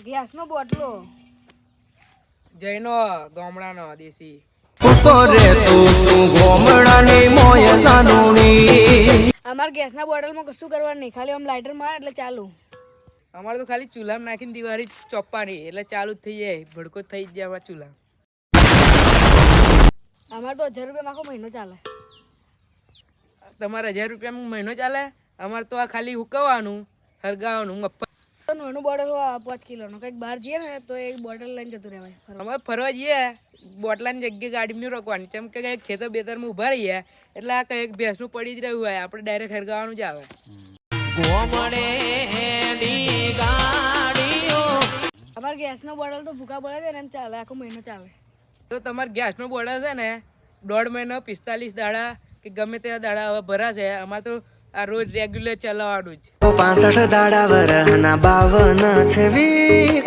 ગેસનો બોટલો જૈનો ગામડાનો દેશી અમાર ગેસના બોટલમાં કશું કરવાનું નહીં, ખાલી આમ લાઇટર મારે એટલે ચાલુ. અમારે તો ખાલી ચૂલામાં નાખીને દિવાળી ચોપવાની એટલે ચાલુ જ થઈ જાય, ભડકો થઈ જ જાય અમારા ચૂલા. અમારે તો 1000 રૂપિયા આખો મહિનો ચાલે. તમારે 1000 રૂપિયામાં મહિનો ચાલે? અમારે તો આ ખાલી હુકવવાનું હરગાવાનું મફત. નાનું બોટલ 5 કિલોનો, કંઈક બહાર જઈએ ને તો એક બોટલ લઈને જતું રહેવાય. અમારે ફરવા જઈએ બોટલાની જગ્યાએ ગાડી નહીં રોકવાની, કેમ કે કંઈક ખેતર બેતરમાં ઊભા રહીએ એટલે આ કંઈક ભેંસનું પડી જ રહ્યું હોય, આપણે ડાયરેક્ટ હરગાવાનું જ આવે. અમારે ગેસનો બોટલ તો ભૂકા પડે છે ને એમ ચાલે, આખો મહિનો ચાલે. તો તમારે ગેસનો બોર્ડર છે ને 1.5 મહિનો 45 દાડા કે ગમે તેવા દાડા હવે ભરાશે. અમારે તો આ રોજ રેગ્યુલર ચલાવવાનું જ. 65 દાડા વરહના 52 છે વીક